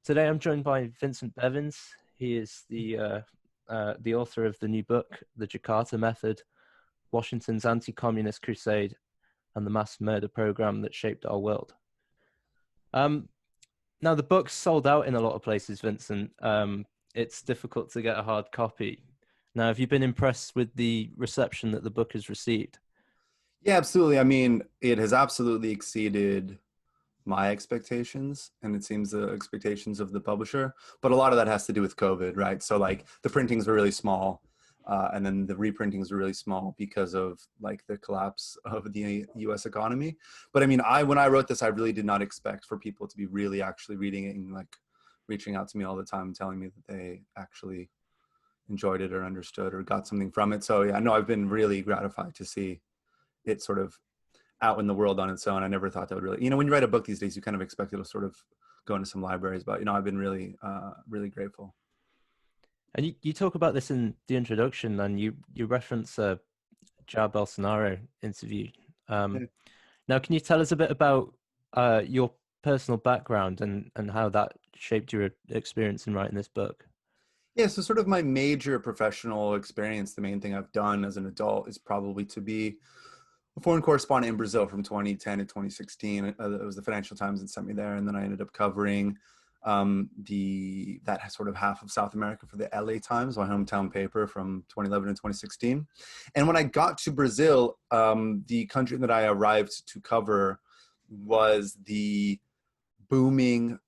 Today I'm joined by Vincent Bevins. He is the author of the new book, The Jakarta Method, Washington's Anti-Communist Crusade, and the Mass Murder Program that Shaped Our World. Now, the book's sold out in a lot of places, Vincent. It's difficult to get a hard copy. Now, have you been impressed with the reception that the book has received? Yeah, absolutely. I mean, it has absolutely exceeded my expectations, and it seems the expectations of the publisher. But a lot of that has to do with COVID, right? So like the printings were really small, and then the reprintings were really small because of like the collapse of the U.S. economy. But I mean, when I wrote this, I really did not expect for people to be really actually reading it and like reaching out to me all the time, telling me that they actually enjoyed it or understood or got something from it. So yeah, no, I've been really gratified to see it sort of out in the world on its own. I never thought that would really, when you write a book these days, you kind of expect it to sort of go into some libraries, but I've been really, really grateful. And you talk about this in the introduction, and you reference a Jair Bolsonaro interview. Now, can you tell us a bit about your personal background and how that shaped your experience in writing this book? Yeah, so sort of my major professional experience, the main thing I've done as an adult is probably to be a foreign correspondent in Brazil from 2010 to 2016. It was the Financial Times that sent me there, and then I ended up covering that sort of half of South America for the LA Times, my hometown paper, from 2011 to 2016. And when I got to Brazil, the country that I arrived to cover was the booming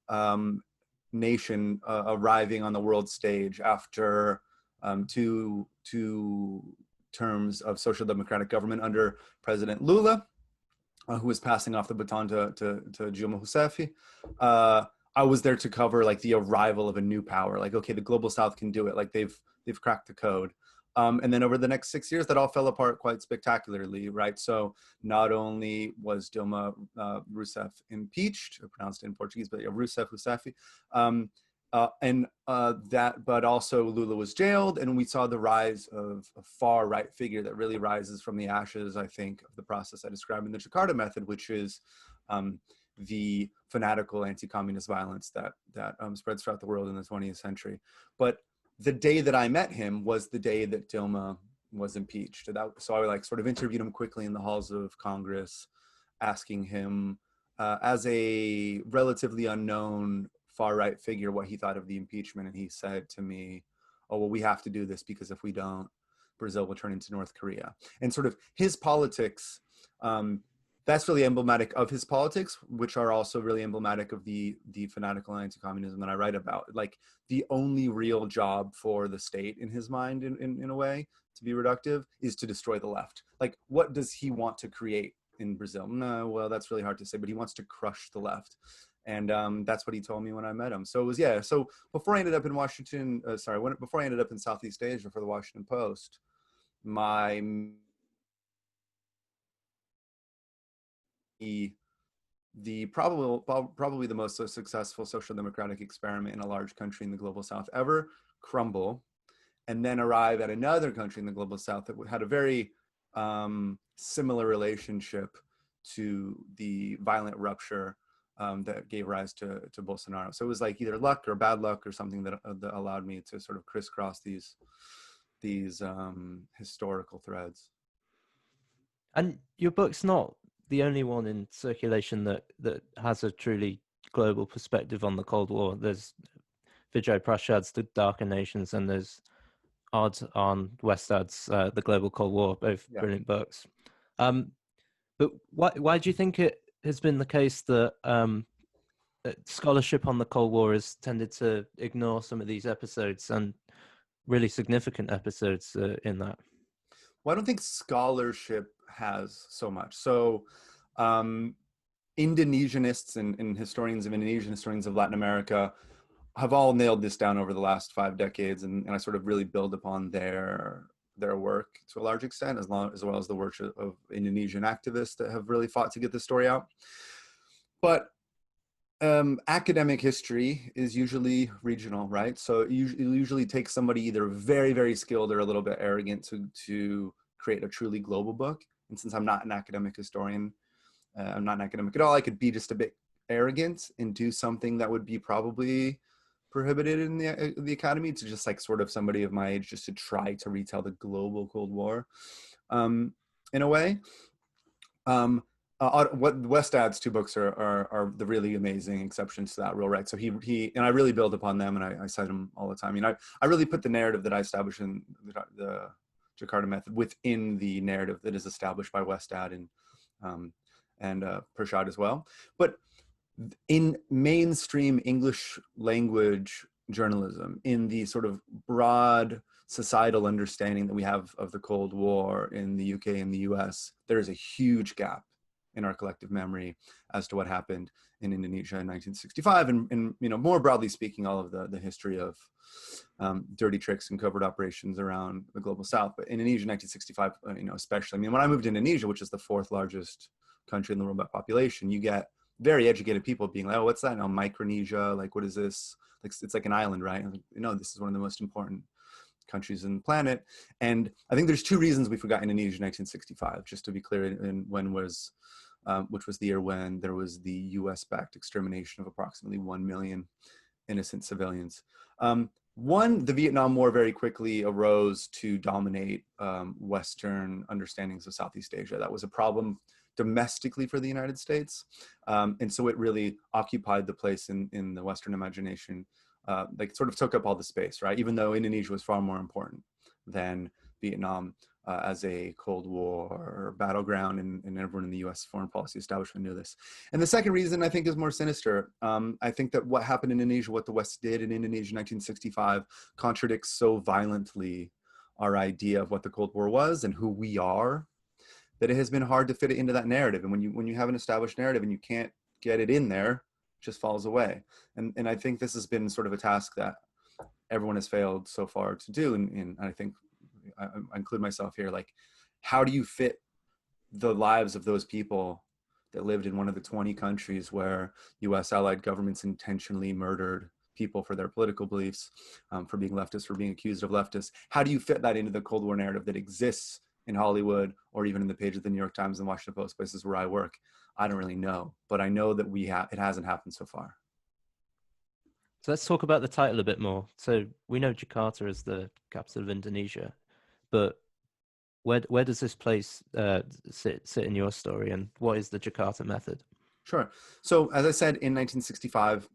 nation arriving on the world stage after two terms of social democratic government under President Lula, who was passing off the baton to Dilma Rousseff. I was there to cover like the arrival of a new power. Like, okay, the global South can do it. Like they've cracked the code. And then over the next 6 years, that all fell apart quite spectacularly, right? So not only was Dilma Rousseff impeached, pronounced in Portuguese, but Rousseff, but also Lula was jailed, and we saw the rise of a far right figure that really rises from the ashes, I think, of the process I described in the Jakarta Method, which is the fanatical anti-communist violence that spreads throughout the world in the 20th century. But the day that I met him was the day that Dilma was impeached. So I like sort of interviewed him quickly in the halls of Congress, asking him as a relatively unknown far-right figure what he thought of the impeachment. And he said to me, oh, well, we have to do this because if we don't, Brazil will turn into North Korea. And sort of his politics, that's really emblematic of his politics, which are also really emblematic of the fanatical anti-communism that I write about. Like the only real job for the state in his mind, in a way, to be reductive, is to destroy the left. Like, what does he want to create in Brazil? No, well, that's really hard to say, but he wants to crush the left. And that's what he told me when I met him. So it was, yeah. So before I ended up in before I ended up in Southeast Asia for the Washington Post, probably the most successful social democratic experiment in a large country in the global South ever crumble, and then arrive at another country in the global South that had a very similar relationship to the violent rupture that gave rise to Bolsonaro. So it was like either luck or bad luck or something that allowed me to sort of crisscross these historical threads. And your book's not the only one in circulation that has a truly global perspective on the Cold War. There's Vijay Prashad's The Darker Nations, and there's Odd on Westad's The Global Cold War, both brilliant books. But why do you think it has been the case that scholarship on the Cold War has tended to ignore some of these episodes, and really significant episodes in that? Well, I don't think scholarship has so much. So Indonesianists and historians of Indonesia, historians of Latin America have all nailed this down over the last 5 decades, and I sort of really build upon their work to a large extent, as well as the work of Indonesian activists that have really fought to get this story out. But academic history is usually regional, right? So it usually takes somebody either very, very skilled or a little bit arrogant to create a truly global book. And since I'm not an academic historian, I'm not an academic at all, I could be just a bit arrogant and do something that would be probably prohibited in the academy, to just like sort of somebody of my age just to try to retell the global Cold War in a way. What Westad's two books are the really amazing exceptions to that rule, right? So he and I really build upon them, and I cite them all the time. I mean, I really put the narrative that I established in the Jakarta Method within the narrative that is established by Westad and Prashad as well. But in mainstream English language journalism, in the sort of broad societal understanding that we have of the Cold War in the UK and the US, there is a huge gap in our collective memory as to what happened in Indonesia in 1965, and you know, more broadly speaking, all of the history of dirty tricks and covert operations around the global South. But Indonesia, 1965, you know, especially. I mean, when I moved to Indonesia, which is the 4th largest country in the world by population, you get very educated people being like, "Oh, what's that? No, Micronesia. Like, what is this? Like, it's like an island, right?" And, you know, this is one of the most important countries on the planet. And I think there's 2 reasons we forgot Indonesia in 1965. Just to be clear, and when was, which was the year when there was the U.S.-backed extermination of approximately 1 million innocent civilians. One, the Vietnam War very quickly arose to dominate Western understandings of Southeast Asia. That was a problem domestically for the United States. And so it really occupied the place in the Western imagination, like sort of took up all the space, right? Even though Indonesia was far more important than Vietnam as a Cold War battleground, and everyone in the US foreign policy establishment knew this. And the second reason I think is more sinister. I think that what happened in Indonesia, what the West did in Indonesia in 1965, contradicts so violently our idea of what the Cold War was and who we are, that it has been hard to fit it into that narrative. And when you have an established narrative and you can't get it in there, it just falls away. And I think this has been sort of a task that everyone has failed so far to do. And I think I include myself here, like, how do you fit the lives of those people that lived in one of the 20 countries where US allied governments intentionally murdered people for their political beliefs, for being leftists, for being accused of leftists? How do you fit that into the Cold War narrative that exists in Hollywood, or even in the page of the New York Times and Washington Post, places where I work? I don't really know, but I know that it hasn't happened so far. So let's talk about the title a bit more. So we know Jakarta is the capital of Indonesia, but where does this place sit in your story, and what is the Jakarta Method? Sure. So as I said, in 1965,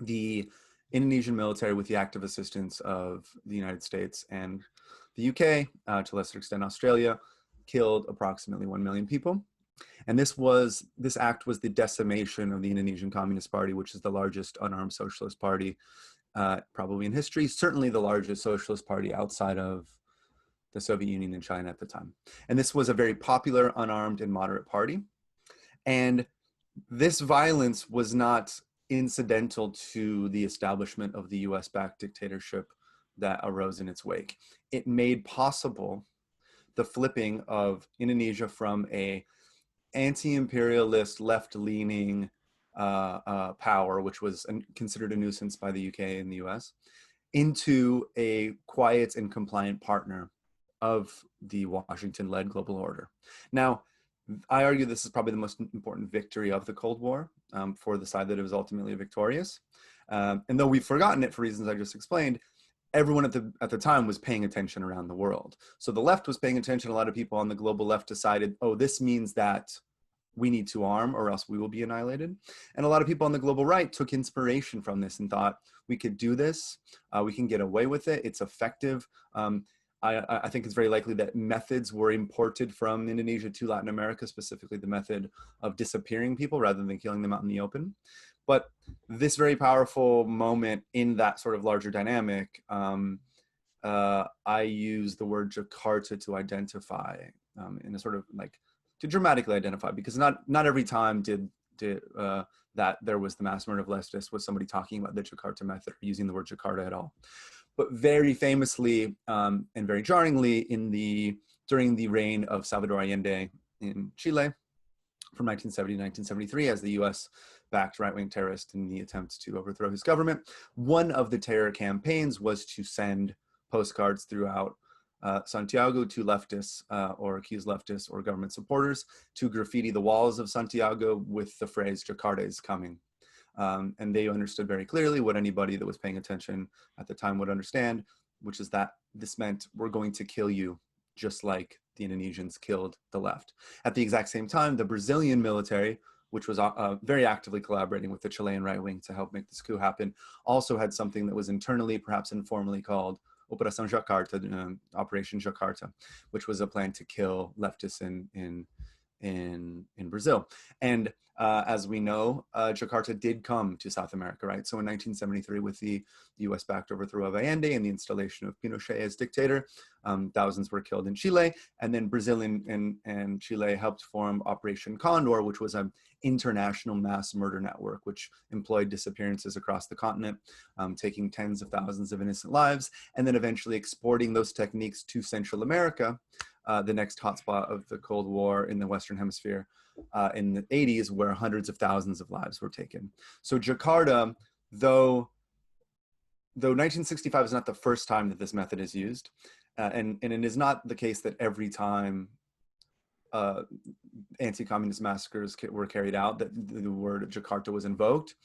the Indonesian military, with the active assistance of the United States and the UK, to a lesser extent Australia, killed approximately 1 million people. And this act was the decimation of the Indonesian Communist Party, which is the largest unarmed socialist party probably in history, certainly the largest socialist party outside of the Soviet Union and China at the time. And this was a very popular, unarmed, and moderate party. And this violence was not incidental to the establishment of the US-backed dictatorship that arose in its wake. It made possible the flipping of Indonesia from a anti-imperialist, left-leaning power, which was considered a nuisance by the UK and the US, into a quiet and compliant partner of the Washington-led global order. Now, I argue this is probably the most important victory of the Cold War for the side that it was ultimately victorious. And though we've forgotten it for reasons I just explained, everyone at the time was paying attention around the world. So the left was paying attention. A lot of people on the global left decided, oh, this means that we need to arm or else we will be annihilated. And a lot of people on the global right took inspiration from this and thought, we could do this. We can get away with it. It's effective. I think it's very likely that methods were imported from Indonesia to Latin America, specifically the method of disappearing people rather than killing them out in the open. But this very powerful moment in that sort of larger dynamic, I use the word Jakarta to identify, in a sort of like, to dramatically identify, because not every time did that there was the mass murder of leftists was somebody talking about the Jakarta Method or using the word Jakarta at all. But very famously and very jarringly, during the reign of Salvador Allende in Chile from 1970 to 1973, as the US backed right-wing terrorists in the attempt to overthrow his government, one of the terror campaigns was to send postcards throughout Santiago to leftists or accused leftists or government supporters to graffiti the walls of Santiago with the phrase "Jakarta is coming." And they understood very clearly what anybody that was paying attention at the time would understand, which is that this meant we're going to kill you just like the Indonesians killed the left. At the exact same time, the Brazilian military, which was very actively collaborating with the Chilean right wing to help make this coup happen, also had something that was internally, perhaps informally, called Operação Jakarta, Operation Jakarta, which was a plan to kill leftists in Brazil. And as we know, Jakarta did come to South America, right? So in 1973, with the US-backed overthrow of Allende and the installation of Pinochet as dictator, thousands were killed in Chile. And then Brazil and Chile helped form Operation Condor, which was an international mass murder network, which employed disappearances across the continent, taking tens of thousands of innocent lives, and then eventually exporting those techniques to Central America, the next hotspot of the Cold War in the Western Hemisphere in the 80s, where hundreds of thousands of lives were taken. So Jakarta, though 1965 is not the first time that this method is used, and it is not the case that every time anti-communist massacres were carried out that the word Jakarta was invoked.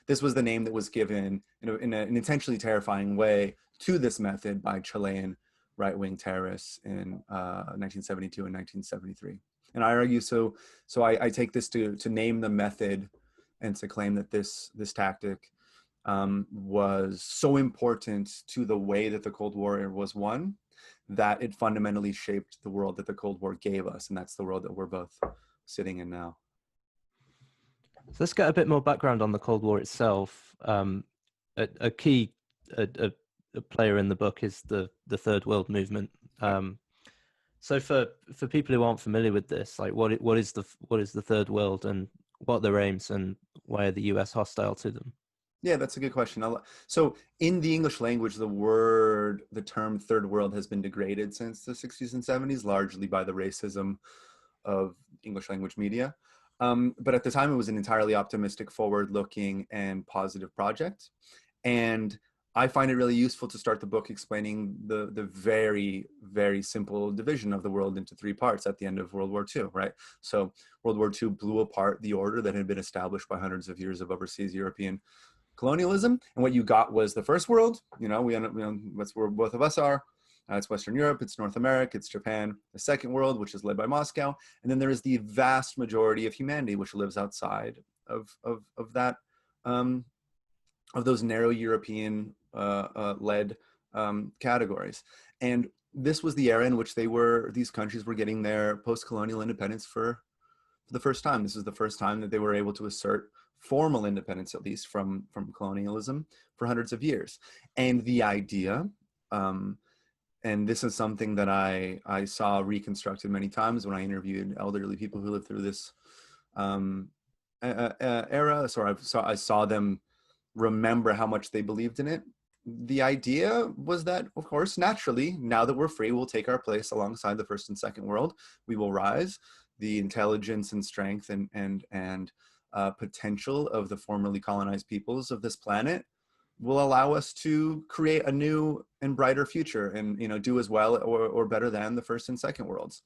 This was the name that was given in an intentionally terrifying way to this method by Chilean right-wing terrorists in 1972 and 1973. And I argue, so I take this to name the method and to claim that this tactic was so important to the way that the Cold War was won, that it fundamentally shaped the world that the Cold War gave us. And that's the world that we're both sitting in now. So let's get a bit more background on the Cold War itself. A key player in the book is the Third World Movement. So for people who aren't familiar with this, like what is the Third World and what are their aims and why are the US hostile to them? Yeah, that's a good question. So in the English language, the term third world has been degraded since the 60s and 70s, largely by the racism of English language media. But at the time, it was an entirely optimistic, forward-looking, and positive project. And I find it really useful to start the book explaining the very, very simple division of the world into three parts at the end of World War II, right? So World War II blew apart the order that had been established by hundreds of years of overseas European colonialism, and what you got was the first world. That's where both of us are. It's Western Europe, it's North America, it's Japan. The second world, which is led by Moscow, and then there is the vast majority of humanity, which lives outside of that, of those narrow European led categories. And this was the era in which these countries were getting their post-colonial independence for the first time. This is the first time that they were able to assert formal independence, at least from colonialism, for hundreds of years. And the idea, and this is something that I saw reconstructed many times when I interviewed elderly people who lived through this era. So I saw them remember how much they believed in it. The idea was that, of course, naturally, now that we're free, we'll take our place alongside the first and second world. We will rise. The intelligence and strength and potential of the formerly colonized peoples of this planet will allow us to create a new and brighter future and do as well or better than the first and second worlds.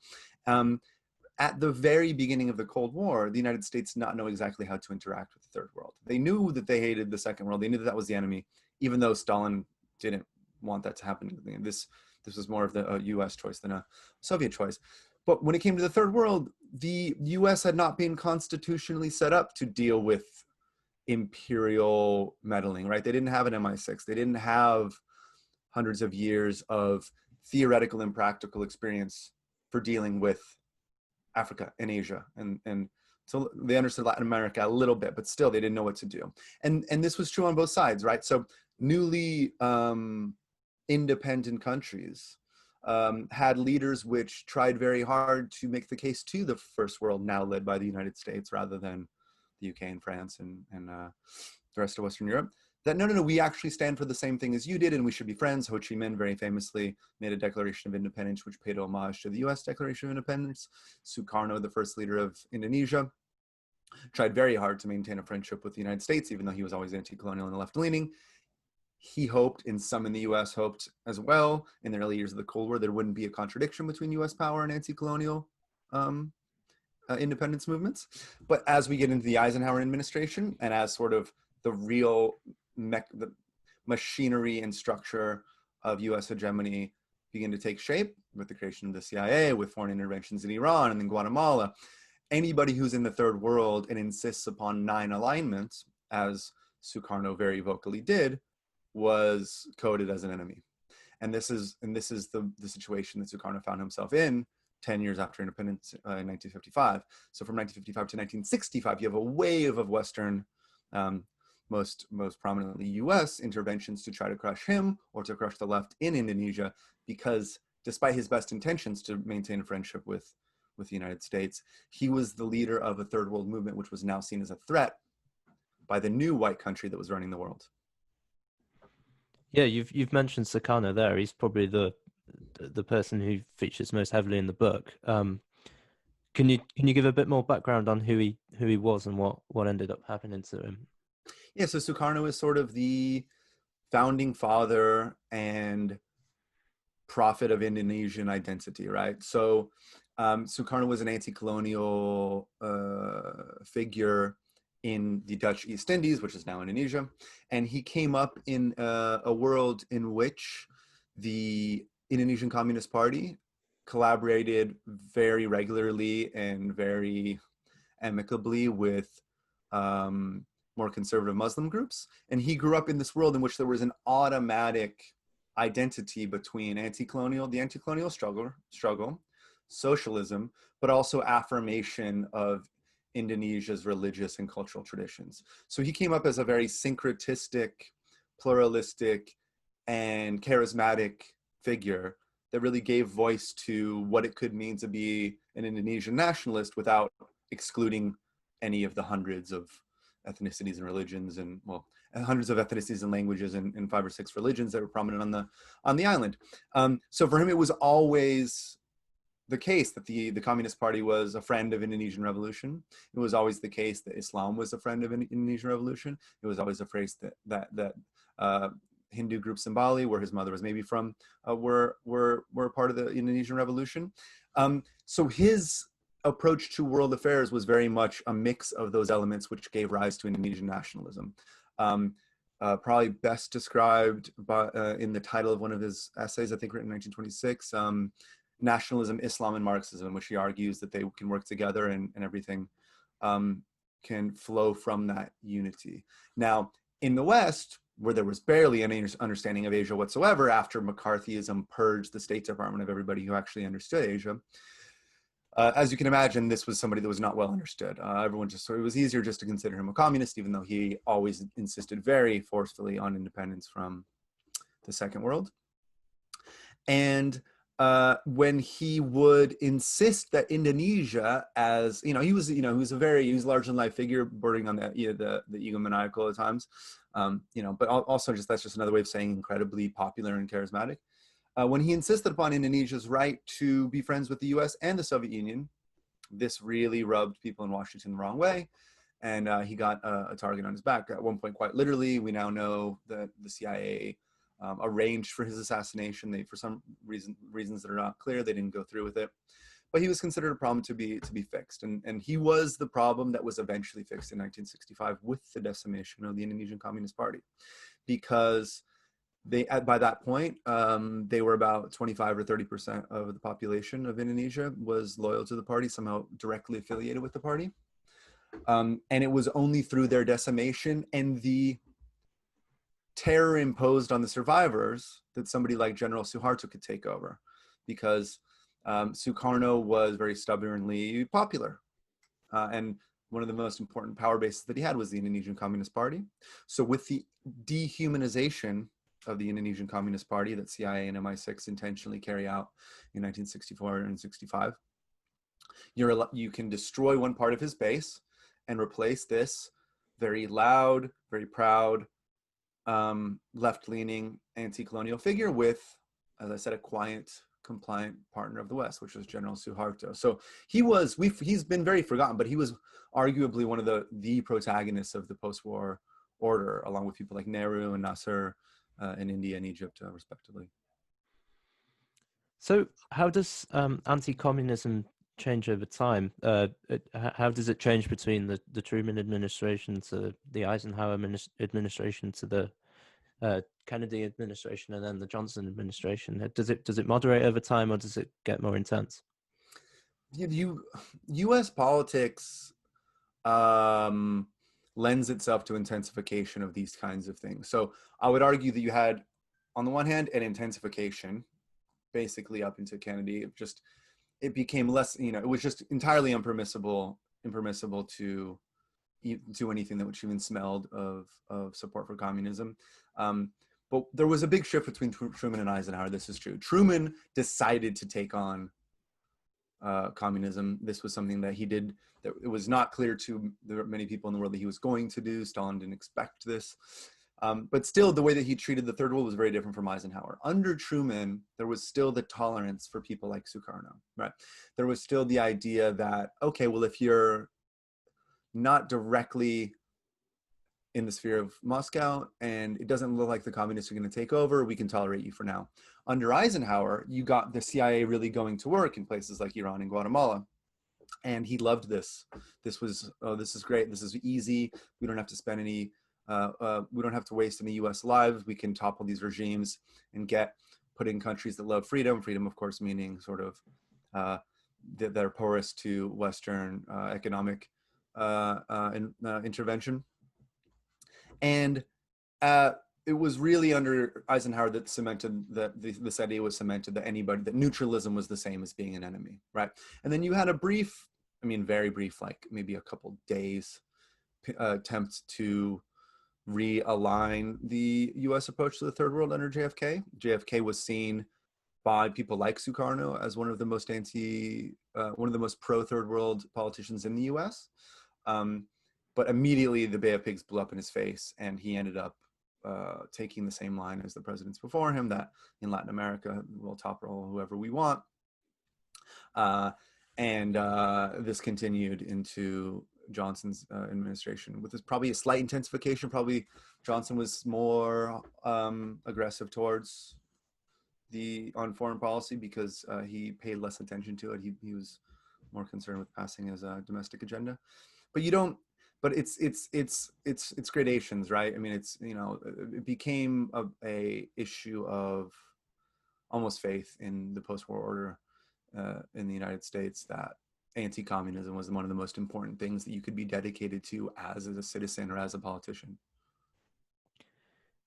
At the very beginning of the Cold War, the United States did not know exactly how to interact with the third world. They knew that they hated the second world. They knew that that was the enemy, even though Stalin didn't want that to happen. This was more of the US choice than a Soviet choice. But when it came to the third world, the US had not been constitutionally set up to deal with imperial meddling, right? They didn't have an MI6. They didn't have hundreds of years of theoretical and practical experience for dealing with Africa and Asia. And so they understood Latin America a little bit, but still they didn't know what to do. And this was true on both sides, right? So newly independent countries had leaders which tried very hard to make the case to the first world, now led by the United States rather than the UK and France and the rest of Western Europe, that no, we actually stand for the same thing as you did and we should be friends. Ho Chi Minh very famously made a Declaration of Independence which paid homage to the US Declaration of Independence. Sukarno, the first leader of Indonesia, tried very hard to maintain a friendship with the United States, even though he was always anti-colonial and left-leaning. he hoped, and some in the US hoped as well, in the early years of the Cold War, there wouldn't be a contradiction between US power and anti-colonial independence movements. But as we get into the Eisenhower administration, and as sort of the real the machinery and structure of US hegemony begin to take shape, with the creation of the CIA, with foreign interventions in Iran and in Guatemala, anybody who's in the third world and insists upon 9 alignments, as Sukarno very vocally did, was coded as an enemy. And this is the situation that Sukarno found himself in 10 years after independence in 1955. So from 1955 to 1965, you have a wave of Western, most prominently US interventions to try to crush him or to crush the left in Indonesia, because despite his best intentions to maintain a friendship with the United States, he was the leader of a third world movement, which was now seen as a threat by the new white country that was running the world. Yeah, you've mentioned Sukarno there. He's probably the person who features most heavily in the book. Can you give a bit more background on who he was and what ended up happening to him? Yeah, so Sukarno is sort of the founding father and prophet of Indonesian identity, right? So Sukarno was an anti-colonial figure in the Dutch East Indies, which is now Indonesia. And he came up in a world in which the Indonesian Communist Party collaborated very regularly and very amicably with more conservative Muslim groups. And he grew up in this world in which there was an automatic identity between the anti-colonial struggle, socialism, but also affirmation of Indonesia's religious and cultural traditions. So he came up as a very syncretistic, pluralistic, and charismatic figure that really gave voice to what it could mean to be an Indonesian nationalist without excluding any of the hundreds of ethnicities and religions, and well, hundreds of ethnicities and languages and 5 or 6 religions that were prominent on the island. So for him, it was always the case that the Communist Party was a friend of Indonesian revolution. It was always the case that Islam was a friend of Indonesian revolution. It was always a phrase that Hindu groups in Bali, where his mother was maybe from, were part of the Indonesian revolution. So his approach to world affairs was very much a mix of those elements, which gave rise to Indonesian nationalism. Probably best described in the title of one of his essays, I think written in 1926, Nationalism, Islam, and Marxism, in which he argues that they can work together and everything can flow from that unity. Now, in the West, where there was barely any understanding of Asia whatsoever after McCarthyism purged the State Department of everybody who actually understood Asia, as you can imagine, this was somebody that was not well understood. So it was easier just to consider him a communist, even though he always insisted very forcefully on independence from the Second World. And when he would insist that Indonesia, as he was a large in life figure, bordering on the egomaniacal at times, but also that's just another way of saying incredibly popular and charismatic. When he insisted upon Indonesia's right to be friends with the US and the Soviet Union, this really rubbed people in Washington the wrong way. And he got a target on his back. At one point, quite literally, we now know that the CIA arranged for his assassination. They, for some reasons that are not clear, they didn't go through with it. But he was considered a problem to be fixed. And he was the problem that was eventually fixed in 1965 with the decimation of the Indonesian Communist Party. Because by that point, they were about 25 or 30% of the population of Indonesia was loyal to the party, somehow directly affiliated with the party. And it was only through their decimation and the terror imposed on the survivors that somebody like General Suharto could take over, because Sukarno was very stubbornly popular. And one of the most important power bases that he had was the Indonesian Communist Party. So with the dehumanization of the Indonesian Communist Party that CIA and MI6 intentionally carry out in 1964 and 65, you can destroy one part of his base and replace this very loud, very proud, left-leaning anti-colonial figure with, as I said, a quiet, compliant partner of the West, which was General Suharto. So he's been very forgotten, but he was arguably one of the protagonists of the post-war order, along with people like Nehru and Nasser, in India and Egypt, respectively. So how does anti-communism change over time? How does it change between the Truman administration to the Eisenhower administration to the Kennedy administration and then the Johnson administration? Does it moderate over time, or does it get more intense? U.S. politics lends itself to intensification of these kinds of things. So I would argue that you had, on the one hand, an intensification, basically up into Kennedy. It became less, it was just entirely impermissible to do anything that which even smelled of support for communism. But there was a big shift between Truman and Eisenhower. This is true. Truman decided to take on communism. This was something that he did, that it was not clear to many people in the world that he was going to do. Stalin didn't expect this. But still, the way that he treated the third world was very different from Eisenhower. Under Truman, there was still the tolerance for people like Sukarno, right? There was still the idea that, okay, well, if you're not directly in the sphere of Moscow and it doesn't look like the communists are going to take over, we can tolerate you for now. Under Eisenhower, you got the CIA really going to work in places like Iran and Guatemala. And he loved this. This was, oh, this is great. This is easy. We don't have to spend any we don't have to waste any U.S. lives. We can topple these regimes and put in countries that love freedom. Freedom, of course, meaning sort of that are porous to Western economic intervention. And it was really under Eisenhower that cemented that this idea was cemented that neutralism was the same as being an enemy, right? And then you had a brief, very brief, like maybe a couple days, attempt to realign the U.S. approach to the third world under JFK. JFK was seen by people like Sukarno as one of the most pro third world politicians in the U.S. But immediately the Bay of Pigs blew up in his face, and he ended up taking the same line as the presidents before him, that in Latin America we'll topple whoever we want. And this continued into Johnson's administration, with probably a slight intensification. Probably Johnson was more aggressive towards on foreign policy because he paid less attention to it. He was more concerned with passing his domestic agenda. But it's gradations, right? It became a issue of almost faith in the post-war order in the United States, that anti-communism was one of the most important things that you could be dedicated to as a citizen or as a politician.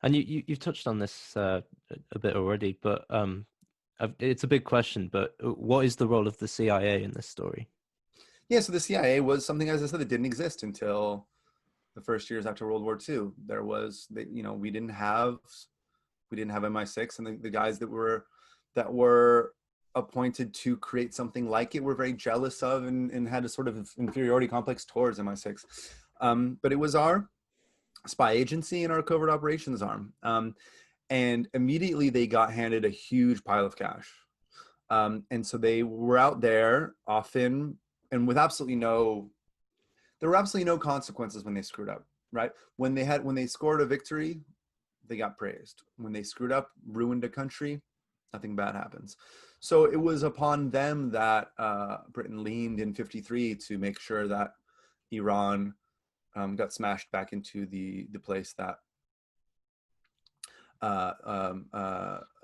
And you've touched on this a bit already, but it's a big question. But what is the role of the CIA in this story? Yeah, so the CIA was something, as I said, that didn't exist until the first years after World War II. There was, we didn't have MI6, and the guys that were appointed to create something like it were very jealous of and had a sort of inferiority complex towards MI6. But it was our spy agency and our covert operations arm. And immediately they got handed a huge pile of cash. And so they were out there often, and with there were absolutely no consequences when they screwed up, right? When they scored a victory, they got praised. When they screwed up, ruined a country, nothing bad happens. So it was upon them that Britain leaned in '53 to make sure that Iran got smashed back into the place that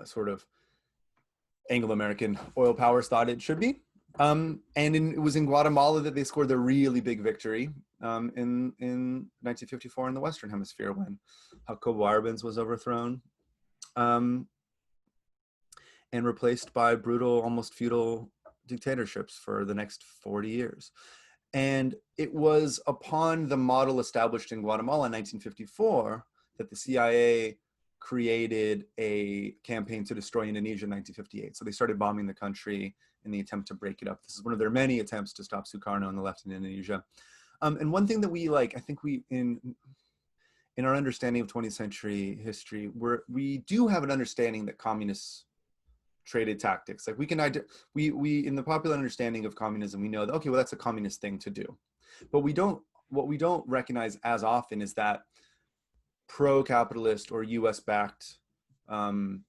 sort of Anglo-American oil powers thought it should be. It was in Guatemala that they scored their really big victory in 1954 in the Western Hemisphere, when Jacobo Arbenz was overthrown and replaced by brutal, almost feudal dictatorships for the next 40 years. And it was upon the model established in Guatemala in 1954 that the CIA created a campaign to destroy Indonesia in 1958. So they started bombing the country in the attempt to break it up. This is one of their many attempts to stop Sukarno and the left in Indonesia. And one thing that in our understanding of 20th century history, we do have an understanding that communists traded tactics. Like we in the popular understanding of communism, we know that, okay, well, that's a communist thing to do. But what we don't recognize as often is that pro-capitalist or US-backed um,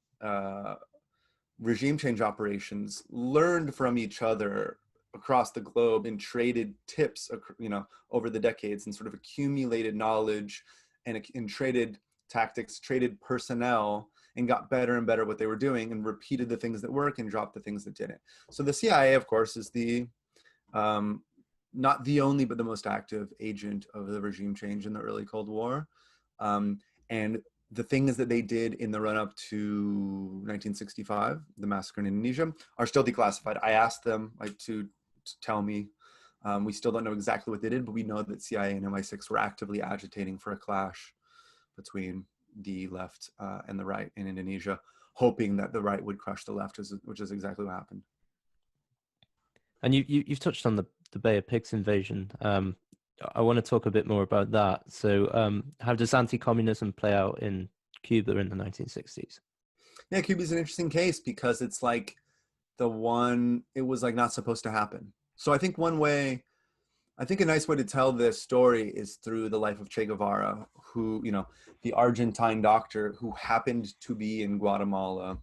regime change operations learned from each other across the globe and traded tips, over the decades, and sort of accumulated knowledge and traded tactics, traded personnel, and got better and better at what they were doing and repeated the things that work and dropped the things that didn't. So the CIA, of course, is the not the only, but the most active agent of the regime change in the early Cold War. And the things that they did in the run-up to 1965, the massacre in Indonesia, are still declassified. I asked them to tell me. We still don't know exactly what they did, but we know that CIA and MI6 were actively agitating for a clash between the left and the right in Indonesia, hoping that the right would crush the left, which is exactly what happened. And you've touched on the Bay of Pigs invasion. I want to talk a bit more about that. So how does anti-communism play out in Cuba in the 1960s? Yeah, Cuba's an interesting case because it's like it was like not supposed to happen. So I think a nice way to tell this story is through the life of Che Guevara, who, the Argentine doctor who happened to be in Guatemala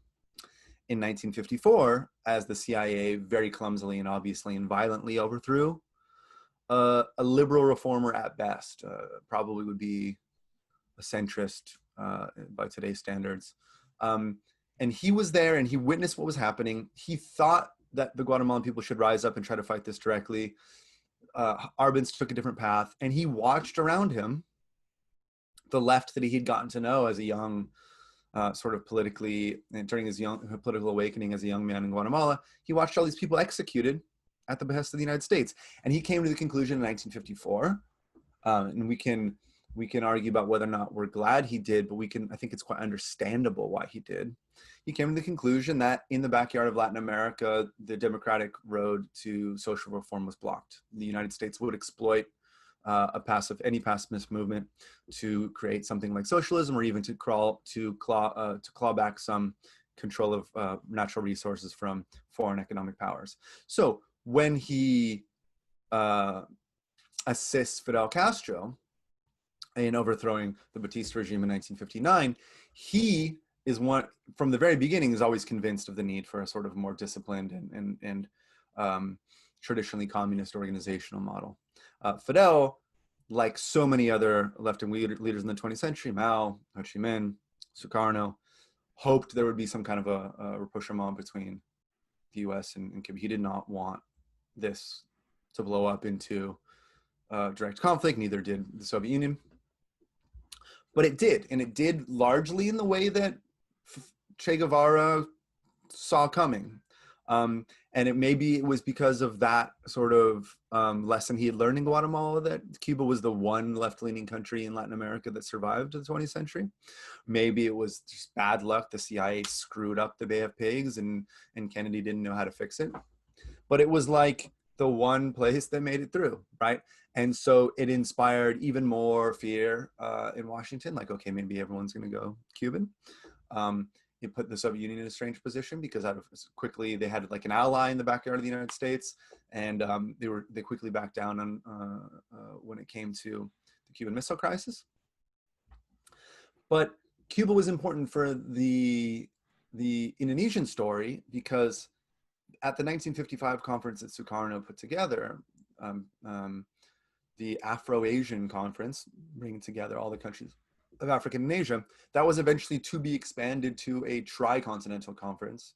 in 1954 as the CIA very clumsily and obviously and violently overthrew a liberal reformer at best, probably would be a centrist by today's standards. And he was there and he witnessed what was happening. He thought that the Guatemalan people should rise up and try to fight this directly. Arbenz took a different path, and he watched around him the left that he had gotten to know as a young, sort of politically, and during his political awakening as a young man in Guatemala. He watched all these people executed at the behest of the United States, and he came to the conclusion in 1954, and we can argue about whether or not we're glad he did, but I think it's quite understandable why he did. He came to the conclusion that in the backyard of Latin America, the democratic road to social reform was blocked. The United States would exploit any pacifist movement to create something like socialism, or even to claw back some control of natural resources from foreign economic powers. So when he assists Fidel Castro in overthrowing the Batista regime in 1959, he is from the very beginning, is always convinced of the need for a sort of more disciplined and traditionally communist organizational model. Fidel, like so many other left-wing leaders in the 20th century, Mao, Ho Chi Minh, Sukarno, hoped there would be some kind of a rapprochement between the US and Cuba. He did not want this to blow up into direct conflict, neither did the Soviet Union. But it did, and it did largely in the way that Che Guevara saw coming. And maybe it was because of that sort of lesson he had learned in Guatemala that Cuba was the one left-leaning country in Latin America that survived the 20th century. Maybe it was just bad luck. The CIA screwed up the Bay of Pigs, and Kennedy didn't know how to fix it. But it was like the one place that made it through, right? And so it inspired even more fear in Washington, like, okay, maybe everyone's going to go Cuban. It put the Soviet Union in a strange position because quickly they had like an ally in the backyard of the United States, and they quickly backed down on when it came to the Cuban Missile Crisis. But Cuba was important for the Indonesian story because at the 1955 conference that Sukarno put together, the Afro-Asian Conference, bringing together all the countries of Africa and Asia, that was eventually to be expanded to a tri-continental conference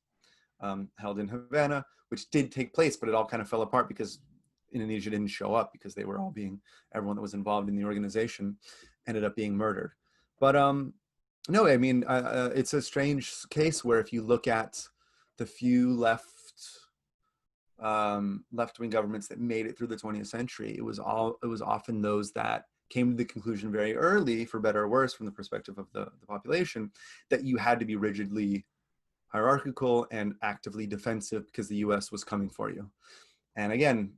held in Havana, which did take place, but it all kind of fell apart because Indonesia didn't show up because they were all everyone that was involved in the organization ended up being murdered. But no, I mean, it's a strange case where if you look at the few left-wing governments that made it through the 20th century, it was often those that came to the conclusion very early, for better or worse, from the perspective of the population, that you had to be rigidly hierarchical and actively defensive because the US was coming for you. And again,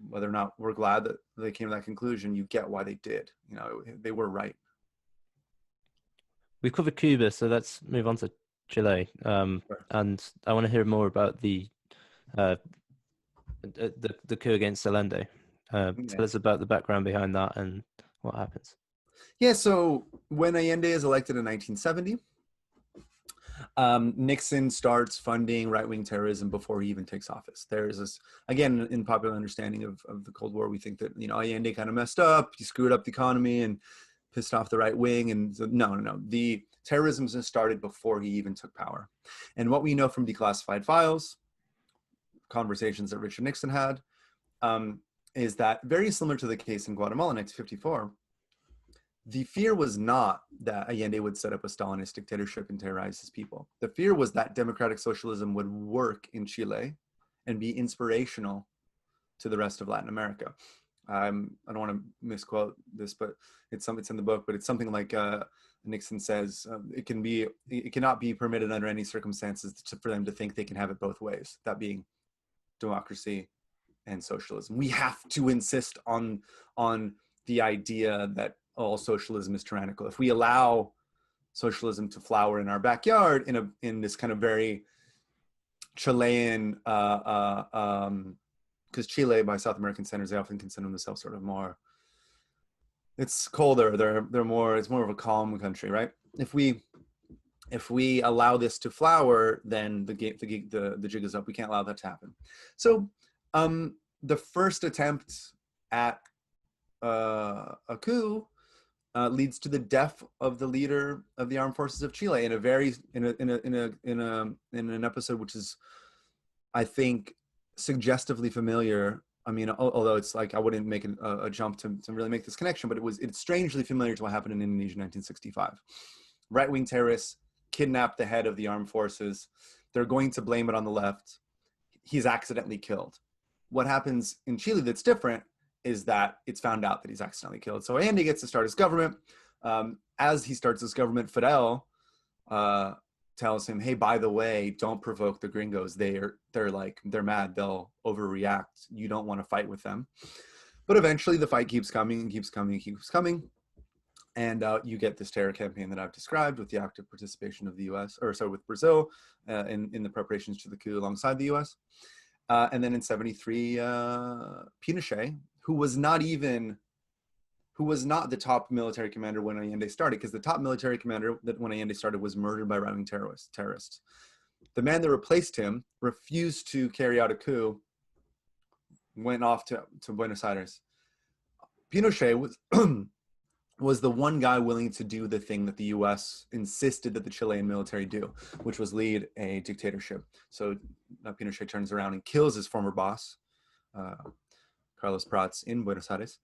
whether or not we're glad that they came to that conclusion, you get why they did. They were right. We've covered Cuba, so let's move on to Chile. Sure. And I want to hear more about the coup against Allende. Tell us about the background behind that and what happens. Yeah, so when Allende is elected in 1970, Nixon starts funding right-wing terrorism before he even takes office. There is this, again, in popular understanding of the Cold War, we think that, Allende kind of messed up, he screwed up the economy and pissed off the right wing. And so, no. The terrorism started before he even took power. And what we know from declassified files, conversations that Richard Nixon had, is that very similar to the case in Guatemala in 1954, the fear was not that Allende would set up a Stalinist dictatorship and terrorize his people. The fear was that democratic socialism would work in Chile and be inspirational to the rest of Latin America. I don't want to misquote this, but it's in the book, but it's something like Nixon says, it cannot be permitted under any circumstances for them to think they can have it both ways, that being democracy and socialism. We have to insist on the idea that all socialism is tyrannical. If we allow socialism to flower in our backyard in this kind of very Chilean, because Chile, by South American standards, they often consider themselves sort of more, it's colder, they're more, it's more of a calm country, right? If we allow this to flower, then the jig is up. We can't allow that to happen. So the first attempt at a coup leads to the death of the leader of the armed forces of Chile in an episode which is, I think, suggestively familiar. I mean, although it's like I wouldn't make a jump to really make this connection, but it's strangely familiar to what happened in Indonesia in 1965. Right-wing terrorists kidnapped the head of the armed forces. They're going to blame it on the left. He's accidentally killed. What happens in Chile that's different is that it's found out that he's accidentally killed. So Andy gets to start his government. As he starts his government, Fidel tells him, hey, by the way, don't provoke the gringos. They're mad. They'll overreact. You don't want to fight with them. But eventually the fight keeps coming and keeps coming and keeps coming. And you get this terror campaign that I've described with the active participation of the U.S., with Brazil in the preparations to the coup alongside the U.S. And then in 1973, Pinochet, who was not the top military commander when Allende started, because the top military commander that when Allende started was murdered by right-wing terrorists. The man that replaced him refused to carry out a coup, went off to Buenos Aires. Pinochet was the one guy willing to do the thing that the U.S. insisted that the Chilean military do, which was lead a dictatorship. So Pinochet turns around and kills his former boss, Carlos Prats, in Buenos Aires,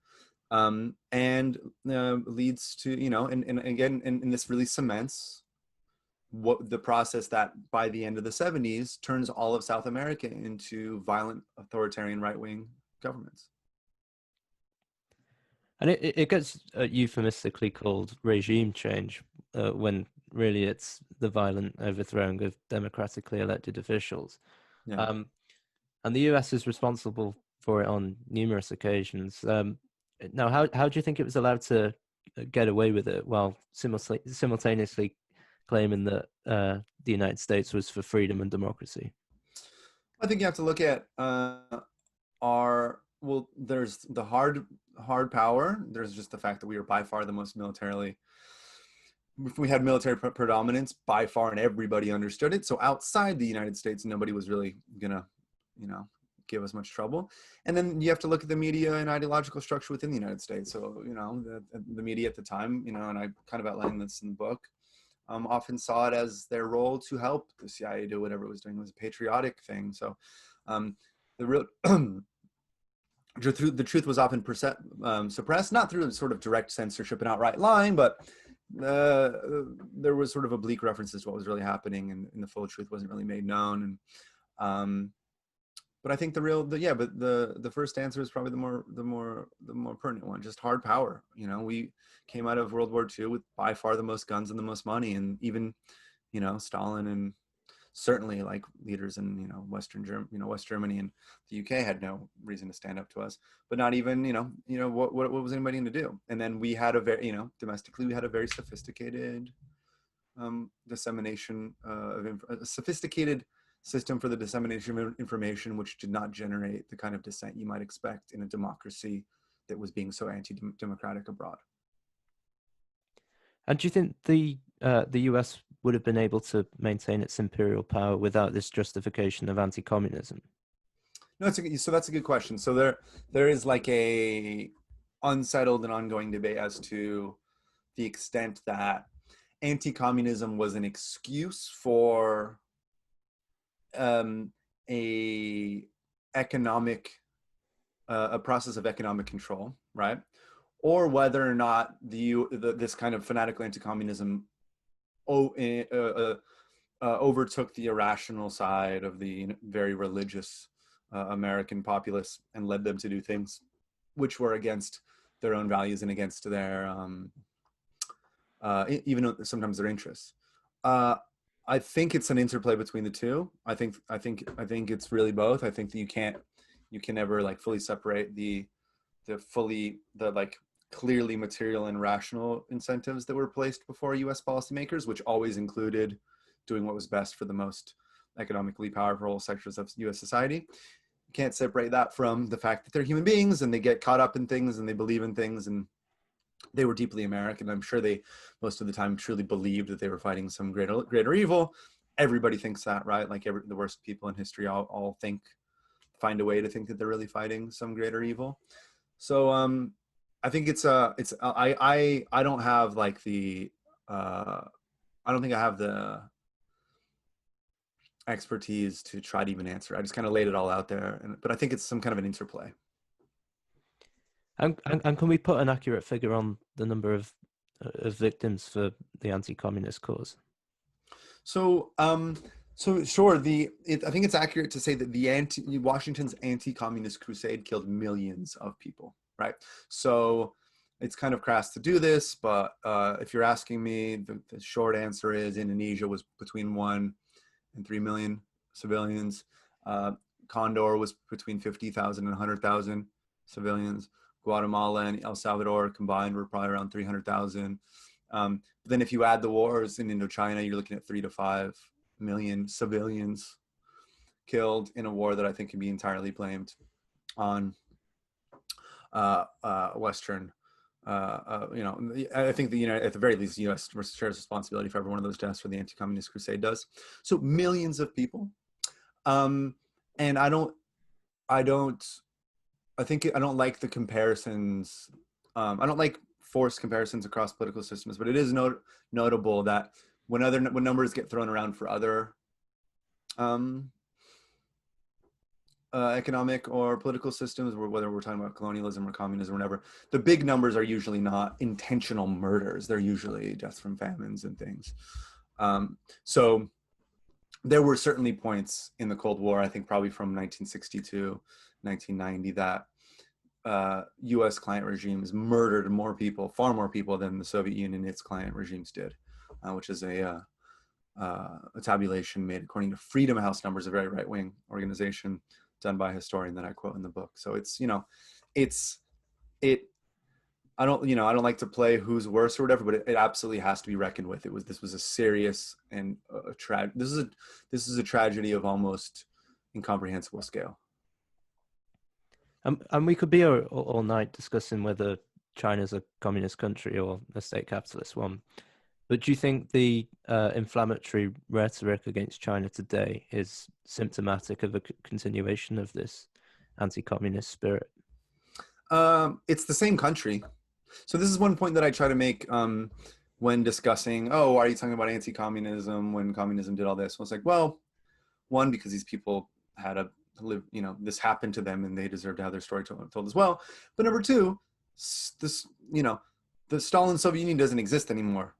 and leads to, and again, and this really cements what the process that by the end of the 70s turns all of South America into violent, authoritarian right-wing governments. And it gets euphemistically called regime change when really it's the violent overthrowing of democratically elected officials. Yeah. And the US is responsible for it on numerous occasions. Now, how do you think it was allowed to get away with it while simultaneously claiming that the United States was for freedom and democracy? I think you have to look at there's the hard power. There's just the fact that we were by far the most militarily, if we had military predominance by far, and everybody understood it. So outside the United States, nobody was really gonna, give us much trouble. And then you have to look at the media and ideological structure within the United States. So, the media at the time, and I kind of outlined this in the book, often saw it as their role to help the CIA do whatever it was doing. It was a patriotic thing. So the real the truth was often suppressed, not through sort of direct censorship and outright lying, but there was sort of oblique references to what was really happening, and the full truth wasn't really made known. And but I think the first answer is probably the more pertinent one, just hard power. We came out of World War II with by far the most guns and the most money, and even Stalin and certainly like leaders in West Germany and the UK had no reason to stand up to us, but not even what was anybody going to do? And then we had a very domestically we had a very sophisticated dissemination of a sophisticated system for the dissemination of information, which did not generate the kind of dissent you might expect in a democracy that was being so anti-democratic abroad. And do you think the US would have been able to maintain its imperial power without this justification of anti-communism? No, so that's a good question. So there is like a unsettled and ongoing debate as to the extent that anti-communism was an excuse for a economic a process of economic control, right? Or whether or not this kind of fanatical anti-communism overtook the irrational side of the very religious American populace and led them to do things which were against their own values and against their even sometimes their interests. I think it's an interplay between the two. I think it's really both. I think that you can never like fully separate the like clearly material and rational incentives that were placed before U.S. policymakers, which always included doing what was best for the most economically powerful sectors of U.S. society. You can't separate that from the fact that they're human beings and they get caught up in things and they believe in things, and they were deeply American. I'm sure they most of the time truly believed that they were fighting some greater evil. Everybody thinks that, right? Like the worst people in history all find a way to think that they're really fighting some greater evil. So I think I don't have like the I don't think I have the expertise to try to even answer. I just kind of laid it all out there, but I think it's some kind of an interplay. And can we put an accurate figure on the number of victims for the anti-communist cause? So so sure, I think it's accurate to say that Washington's anti-communist crusade killed millions of people, right? So it's kind of crass to do this, but if you're asking me, the short answer is Indonesia was between 1 and 3 million civilians. Condor was between 50,000 and 100,000 civilians. Guatemala and El Salvador combined were probably around 300,000. Then if you add the wars in Indochina, you're looking at 3 to 5 million civilians killed in a war that I think can be entirely blamed on Western. I think at the very least, the U.S. shares responsibility for every one of those deaths for the Anti-Communist Crusade does. So millions of people, and I don't like the comparisons. I don't like forced comparisons across political systems, but it is notable that when numbers get thrown around for other economic or political systems, whether we're talking about colonialism or communism or whatever, the big numbers are usually not intentional murders. They're usually deaths from famines and things. So there were certainly points in the Cold War, I think probably from 1962, 1990, that U.S. client regimes murdered far more people than the Soviet Union and its client regimes did, which is a tabulation made according to Freedom House numbers, a very right-wing organization done by a historian that I quote in the book. So I don't like to play who's worse or whatever, but it absolutely has to be reckoned with. This was a serious and this is a tragedy of almost incomprehensible scale. And we could be all night discussing whether China's a communist country or a state capitalist one. But do you think the inflammatory rhetoric against China today is symptomatic of a continuation of this anti-communist spirit? It's the same country. So this is one point that I try to make when discussing, why are you talking about anti-communism when communism did all this? Well, it's like, well, one, because these people had this happened to them and they deserve to have their story told as well. But number two, the Stalin Soviet Union doesn't exist anymore.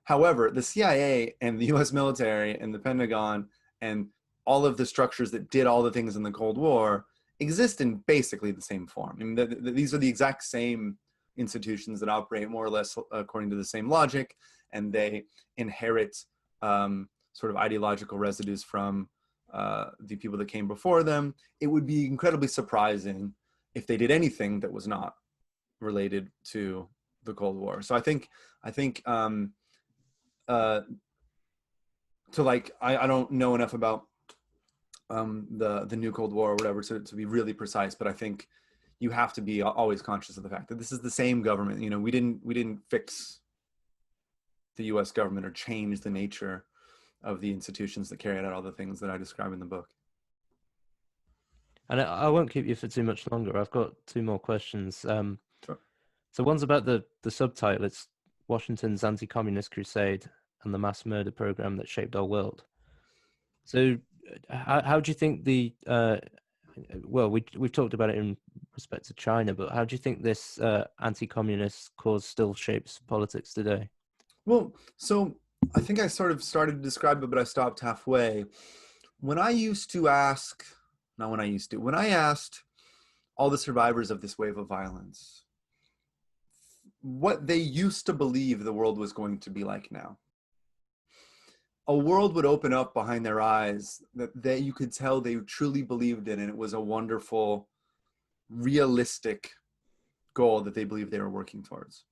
However, the CIA and the US military and the Pentagon and all of the structures that did all the things in the Cold War exist in basically the same form. I mean, these are the exact same institutions that operate more or less according to the same logic, and they inherit sort of ideological residues from the people that came before them. It would be incredibly surprising if they did anything that was not related to the Cold War. So I think I don't know enough about the new Cold War or whatever to be really precise, but I think you have to be always conscious of the fact that this is the same government. We didn't fix the US government or change the nature of the institutions that carry out all the things that I describe in the book. And I won't keep you for too much longer. I've got two more questions. Sure. So one's about the subtitle. It's Washington's Anti-Communist Crusade and the Mass Murder Program that Shaped Our World. So how do you think well, we've talked about it in respect to China, but how do you think this anti-communist cause still shapes politics today? Well, so I think I sort of started to describe it, but I stopped halfway. When I used to ask, not when I used to, when I asked all the survivors of this wave of violence what they used to believe the world was going to be like now, a world would open up behind their eyes that you could tell they truly believed in, and it was a wonderful, realistic goal that they believed they were working towards.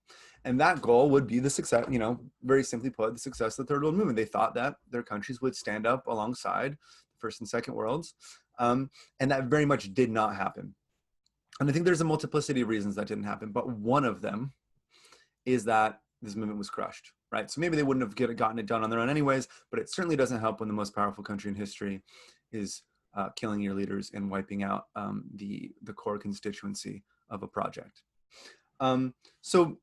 And that goal would be the success, you know, very simply put, the success of the third world movement. They thought that their countries would stand up alongside the first and second worlds. And that very much did not happen. And I think there's a multiplicity of reasons that didn't happen, but one of them is that this movement was crushed, right? So maybe they wouldn't have gotten it done on their own anyways, but it certainly doesn't help when the most powerful country in history is killing your leaders and wiping out the core constituency of a project. So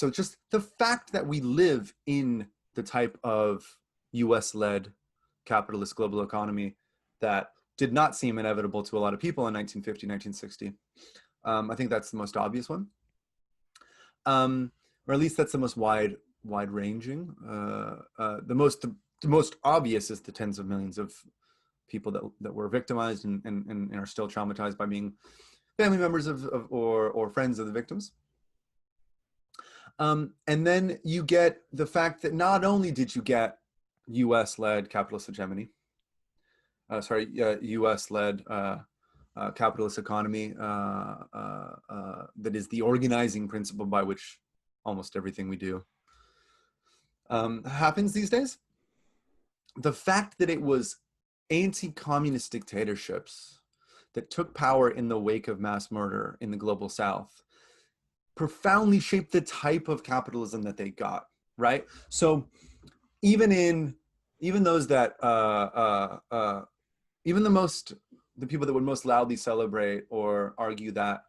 just the fact that we live in the type of US-led capitalist global economy that did not seem inevitable to a lot of people in 1950, 1960. I think that's the most obvious one. Or at least that's the most wide-ranging. The most obvious is the tens of millions of people that were victimized and are still traumatized by being family members or friends of the victims. And then you get the fact that not only did you get US-led capitalist hegemony, US-led capitalist economy that is the organizing principle by which almost everything we do happens these days. The fact that it was anti-communist dictatorships that took power in the wake of mass murder in the global South profoundly shaped the type of capitalism that they got, right? So even those that the people that would most loudly celebrate or argue that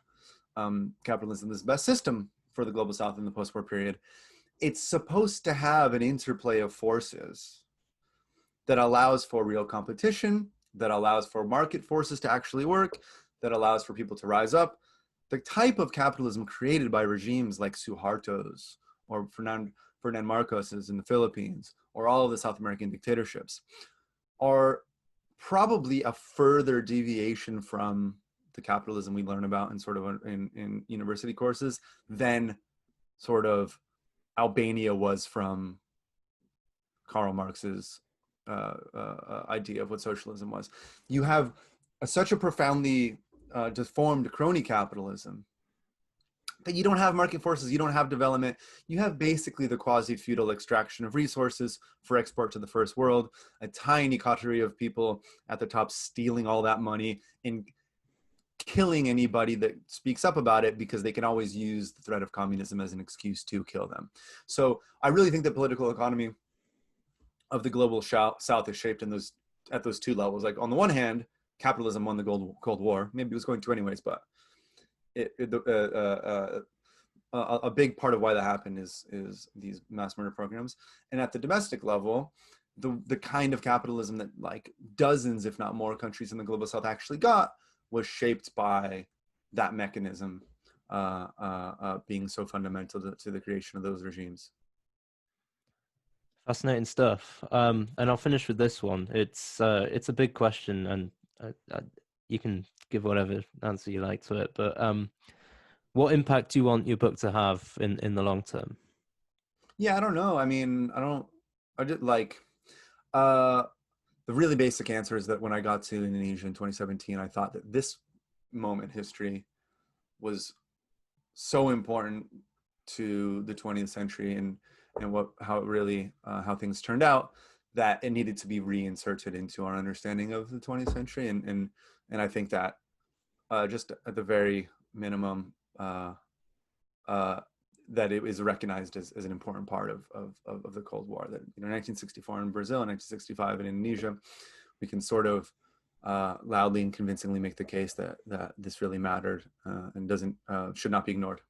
capitalism is the best system for the global South in the post-war period, it's supposed to have an interplay of forces that allows for real competition, that allows for market forces to actually work, that allows for people to rise up. The type of capitalism created by regimes like Suharto's or Ferdinand Marcos's in the Philippines, or all of the South American dictatorships, are probably a further deviation from the capitalism we learn about in sort of in university courses than sort of Albania was from Karl Marx's idea of what socialism was. You have such a profoundly deformed crony capitalism that you don't have market forces, you don't have development, you have basically the quasi-feudal extraction of resources for export to the first world, a tiny coterie of people at the top stealing all that money and killing anybody that speaks up about it because they can always use the threat of communism as an excuse to kill them. So I really think the political economy of the global South is shaped at those two levels. Like on the one hand, capitalism won the Cold War. Maybe it was going to anyways, but a big part of why that happened is these mass murder programs. And at the domestic level, the kind of capitalism that like dozens, if not more, countries in the global South actually got was shaped by that mechanism being so fundamental to the creation of those regimes. Fascinating stuff. And I'll finish with this one. It's a big question, and you can give whatever answer you like to it. But what impact do you want your book to have in the long term? Yeah, I don't know. I mean, I did like, the really basic answer is that when I got to Indonesia in 2017, I thought that this moment history was so important to the 20th century and how things turned out, that it needed to be reinserted into our understanding of the 20th century. And I think that just at the very minimum, that it is recognized as an important part of the Cold War. That, you know, 1964 in Brazil, 1965 in Indonesia, we can sort of loudly and convincingly make the case that this really mattered and should not be ignored.